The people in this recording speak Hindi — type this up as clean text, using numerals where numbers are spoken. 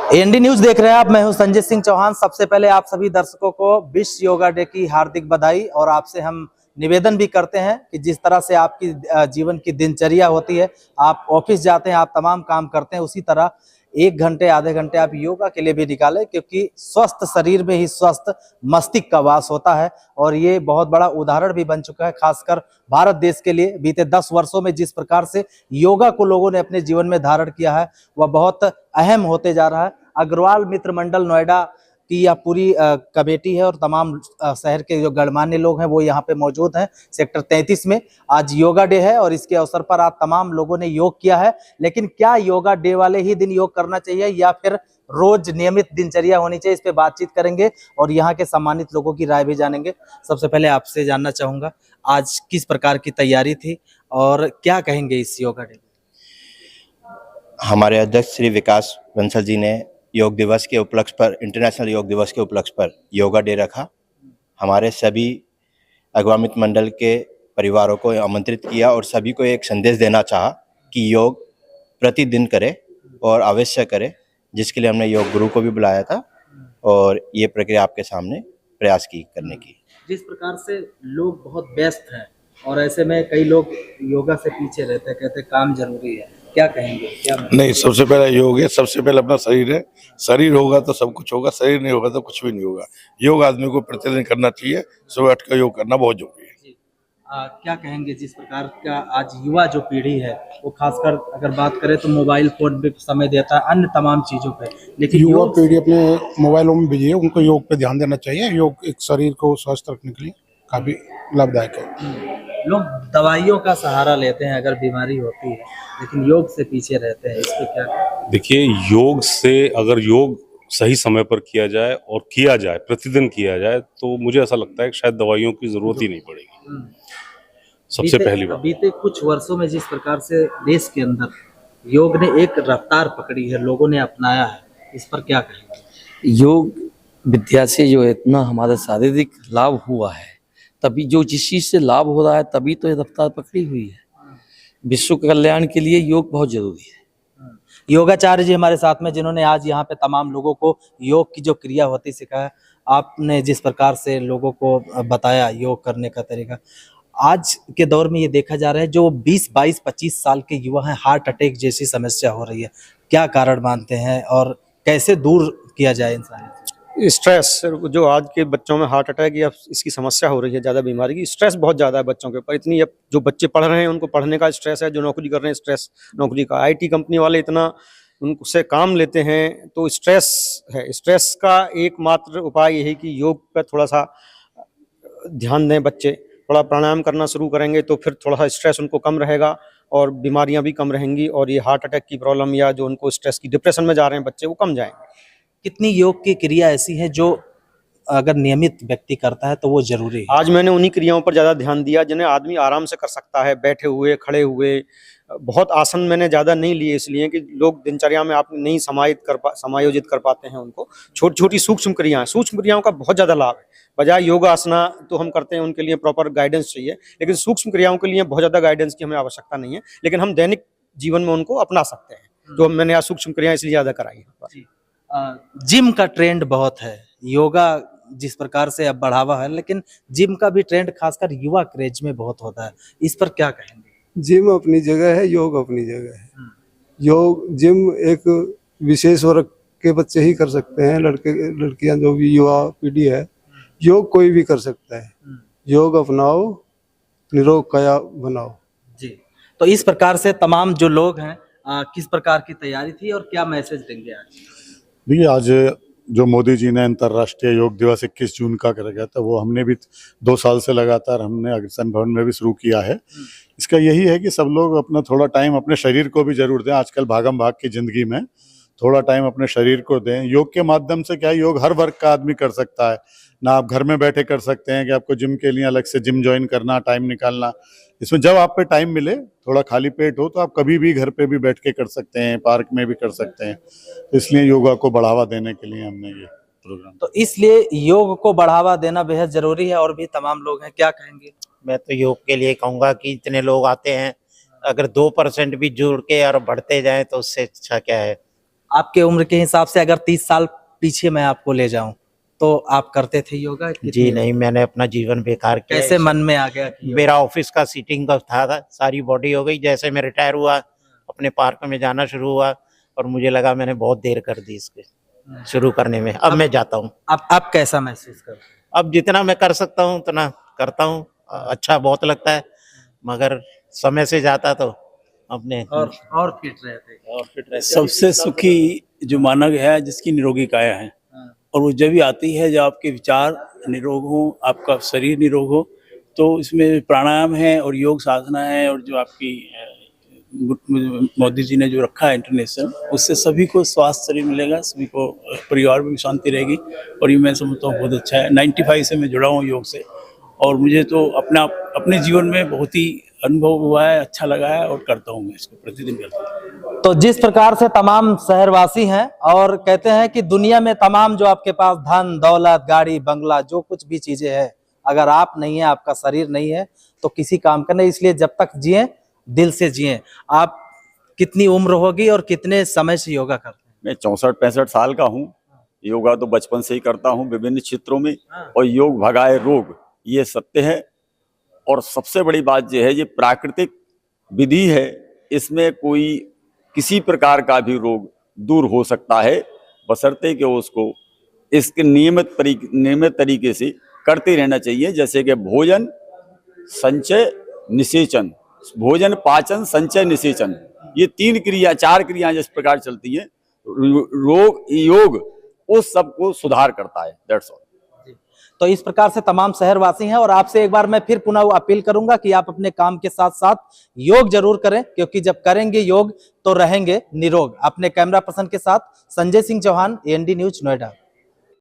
एनडी न्यूज देख रहे हैं आप। मैं हूं संजय सिंह चौहान। सबसे पहले आप सभी दर्शकों को विश्व योगा डे की हार्दिक बधाई। और आपसे हम निवेदन भी करते हैं कि जिस तरह से आपकी जीवन की दिनचर्या होती है, आप ऑफिस जाते हैं, आप तमाम काम करते हैं, उसी तरह 1 घंटे आधे घंटे आप योगा के लिए भी निकालें, क्योंकि स्वस्थ शरीर में ही स्वस्थ मस्तिष्क का वास होता है। और ये बहुत बड़ा उदाहरण भी बन चुका है, खासकर भारत देश के लिए। बीते 10 वर्षों में जिस प्रकार से योगा को लोगों ने अपने जीवन में धारण किया है, वह बहुत अहम होते जा रहा है। अग्रवाल मित्र मंडल नोएडा की यह पूरी कमेटी है और तमाम शहर के जो गणमान्य लोग हैं वो यहाँ पे मौजूद हैं। सेक्टर 33 में आज योगा डे है और इसके अवसर पर आज तमाम लोगों ने योग किया है। लेकिन क्या योगा डे वाले ही दिन योग करना चाहिए या फिर रोज नियमित दिनचर्या होनी चाहिए, इस पे बातचीत करेंगे और यहाँ के सम्मानित लोगों की राय भी जानेंगे। सबसे पहले आपसे जानना चाहूंगा, आज किस प्रकार की तैयारी थी और क्या कहेंगे इस योगा डे? हमारे अध्यक्ष श्री विकास बंसल जी ने योग दिवस के उपलक्ष्य पर, इंटरनेशनल योग दिवस के उपलक्ष्य पर योगा डे रखा। हमारे सभी अग्रवाल मंडल के परिवारों को आमंत्रित किया और सभी को एक संदेश देना चाहा कि योग प्रतिदिन करें और अवश्य करें, जिसके लिए हमने योग गुरु को भी बुलाया था और ये प्रक्रिया आपके सामने प्रयास की करने की। जिस प्रकार से लोग बहुत व्यस्त हैं और ऐसे में कई लोग योगा से पीछे रहते हैं, कहते हैं काम जरूरी है, क्या कहेंगे? क्या नहीं, सबसे पहले योग है, सबसे पहले अपना शरीर है। शरीर होगा तो सब कुछ होगा, शरीर नहीं होगा तो कुछ भी नहीं होगा। योग आदमी को प्रतिदिन करना चाहिए, सुबह उठ कर योग करना बहुत जरूरी है। क्या कहेंगे जिस प्रकार का आज युवा जो पीढ़ी है वो खासकर अगर बात करें तो मोबाइल फोन पे समय देता है, अन्य तमाम चीजों पे, लेकिन युवा पीढ़ी अपने मोबाइलों में बिजी है, उनको योग पे ध्यान देना चाहिए। योग एक शरीर को स्वस्थ रखने के लिए काफी लाभदायक है। लोग दवाइयों का सहारा लेते हैं अगर बीमारी होती है, लेकिन योग से पीछे रहते हैं, इस पे क्या? देखिए, योग से अगर योग सही समय पर किया जाए और किया जाए, प्रतिदिन किया जाए, तो मुझे ऐसा लगता है कि शायद दवाइयों की जरूरत ही नहीं पड़ेगी। सबसे पहली बात, बीते कुछ वर्षों में जिस प्रकार से देश के अंदर योग ने एक रफ्तार पकड़ी है, लोगों ने अपनाया है, इस पर क्या कहेंगे? योग विद्या से जो इतना हमारा शारीरिक लाभ हुआ है, तभी जो जिस चीज से लाभ हो रहा है तभी तो ये रफ्तार पकड़ी हुई है। विश्व कल्याण के लिए योग बहुत जरूरी है। योगाचार्य जी हमारे साथ में, जिन्होंने आज यहाँ पे तमाम लोगों को योग की जो क्रिया होती सिखाया, आपने जिस प्रकार से लोगों को बताया योग करने का तरीका, आज के दौर में ये देखा जा रहा है जो 20, 22, 25 साल के युवा हैं, हार्ट अटैक जैसी समस्या हो रही है, क्या कारण मानते हैं और कैसे दूर किया जाए इन सारी? स्ट्रेस, जो आज के बच्चों में हार्ट अटैक या इसकी समस्या हो रही है, ज़्यादा बीमारी की, स्ट्रेस बहुत ज़्यादा है बच्चों के ऊपर। इतनी अब जो बच्चे पढ़ रहे हैं उनको पढ़ने का स्ट्रेस है, जो नौकरी कर रहे हैं स्ट्रेस नौकरी का, आईटी कंपनी वाले इतना उनसे काम लेते हैं तो स्ट्रेस है। स्ट्रेस का एकमात्र उपाय यही कि योग पर थोड़ा सा ध्यान दें बच्चे, थोड़ा प्राणायाम करना शुरू करेंगे तो फिर थोड़ा सा स्ट्रेस उनको कम रहेगा और बीमारियां भी कम रहेंगी और ये हार्ट अटैक की प्रॉब्लम या जो उनको स्ट्रेस की डिप्रेशन में जा रहे हैं बच्चे, वो कम जाएंगे। कितनी योग की क्रिया ऐसी है जो अगर नियमित व्यक्ति करता है तो वो जरूरी है? आज मैंने उन्हीं क्रियाओं पर ज़्यादा ध्यान दिया जिन्हें आदमी आराम से कर सकता है, बैठे हुए, खड़े हुए। बहुत आसन मैंने ज़्यादा नहीं लिए, इसलिए कि लोग दिनचर्या में आप नहीं समायोजित कर पाते हैं उनको। छोटी छोटी सूक्ष्म क्रियाओं का बहुत ज़्यादा लाभ है। बजाय योगा आसना तो हम करते हैं, उनके लिए प्रॉपर गाइडेंस चाहिए, लेकिन सूक्ष्म क्रियाओं के लिए बहुत ज़्यादा गाइडेंस की हमें आवश्यकता नहीं है, लेकिन हम दैनिक जीवन में उनको अपना सकते हैं। तो मैंने आज सूक्ष्म क्रियाएं इसलिए ज़्यादा कराई हैं। जिम का ट्रेंड बहुत है, योगा जिस प्रकार से अब बढ़ावा है, लेकिन जिम का भी ट्रेंड खासकर युवा क्रेज में बहुत होता है, इस पर क्या कहेंगे? जिम अपनी जगह है, योग अपनी जगह है। योग जिम एक विशेष वर्ग के बच्चे ही कर सकते हैं, लड़के लड़कियां, जो भी युवा पीढ़ी है, योग कोई भी कर सकता है। योग अपनाओ, निरोग काया बनाओ। जी, तो इस प्रकार से तमाम जो लोग हैं, किस प्रकार की तैयारी थी और क्या मैसेज देंगे आज? देखिए, आज जो मोदी जी ने अंतर्राष्ट्रीय योग दिवस 21 जून का कर गया था, वो हमने भी 2 साल से लगातार हमने अग्रसेन भवन में भी शुरू किया है। इसका यही है कि सब लोग अपना थोड़ा टाइम अपने शरीर को भी जरूर दें। आजकल भागम भाग की जिंदगी में थोड़ा टाइम अपने शरीर को दें। योग के माध्यम से क्या है, योग हर वर्ग का आदमी कर सकता है ना। आप घर में बैठे कर सकते हैं कि आपको जिम के लिए अलग से जिम ज्वाइन करना, टाइम निकालना। इसमें जब आप पे टाइम मिले, थोड़ा खाली पेट हो, तो आप कभी भी घर पे भी बैठ के कर सकते हैं, पार्क में भी कर सकते हैं। तो इसलिए योगा को बढ़ावा देने के लिए हमने ये प्रोग्राम। तो इसलिए योग को बढ़ावा देना बेहद जरूरी है। और भी तमाम लोग हैं, क्या कहेंगे? मैं तो योग के लिए कहूँगा कि इतने लोग आते हैं, अगर 2% भी जुड़ के और बढ़ते जाएं तो उससे अच्छा क्या है। आपके उम्र के हिसाब से अगर 30 साल पीछे मैं आपको ले जाऊं तो आप करते थे योगा? जी नहीं, मैंने अपना जीवन बेकार किया। कैसे मन में आ गया कि मेरा ऑफिस का सीटिंग का था, सारी बॉडी हो गई। जैसे मैं रिटायर हुआ, अपने पार्क में जाना शुरू हुआ और मुझे लगा मैंने बहुत देर कर दी इसके शुरू करने में। अब मैं जाता हूँ। आप कैसा महसूस करते हैं? अब जितना मैं कर सकता हूँ उतना करता हूँ। अच्छा बहुत लगता है, मगर समय से जाता तो अपने और फिट रहते। सबसे सुखी जो माना गया है जिसकी निरोगी काया है, और वो जब भी आती है जब आपके विचार निरोग हो, आपका शरीर निरोग हो। तो इसमें प्राणायाम है और योग साधना है, और जो आपकी मोदी जी ने जो रखा है इंटरनेशनल, उससे सभी को स्वास्थ्य शरीर मिलेगा, सभी को परिवार में भी शांति रहेगी। और ये मैं समझता हूँ बहुत अच्छा है। 95 से मैं जुड़ा हूँ योग से, और मुझे तो अपने जीवन में बहुत ही अनुभव हुआ है, अच्छा लगा है, और करता हूँ मैं इसको, प्रतिदिन करता हूँ। तो जिस प्रकार से तमाम शहरवासी हैं और कहते हैं कि दुनिया में तमाम जो आपके पास धन दौलत गाड़ी बंगला जो कुछ भी चीजें हैं, अगर आप नहीं है, आपका शरीर नहीं है तो किसी काम का नहीं। इसलिए जब तक जिए दिल से जिए। आप कितनी उम्र होगी और कितने समय से योगा करते हैं? मैं 64-65 साल का हूँ। योगा तो बचपन से ही करता हूँ विभिन्न क्षेत्रों में, और योग भगाए रोग, ये सत्य है। और सबसे बड़ी बात यह है, ये प्राकृतिक विधि है, इसमें कोई किसी प्रकार का भी रोग दूर हो सकता है, बशर्ते कि उसको इसके नियमित तरीके से करते रहना चाहिए। जैसे कि भोजन संचय निषेचन, भोजन पाचन संचय निषेचन, ये 4 क्रियाएं जिस प्रकार चलती हैं, योग उस सब को सुधार करता है। That's all. तो इस प्रकार से तमाम शहरवासी हैं, और आपसे एक बार मैं फिर पुनः अपील करूंगा कि आप अपने काम के साथ साथ योग जरूर करें, क्योंकि जब करेंगे योग तो रहेंगे निरोग। अपने कैमरा पर्सन के साथ संजय सिंह चौहान, AND न्यूज, नोएडा।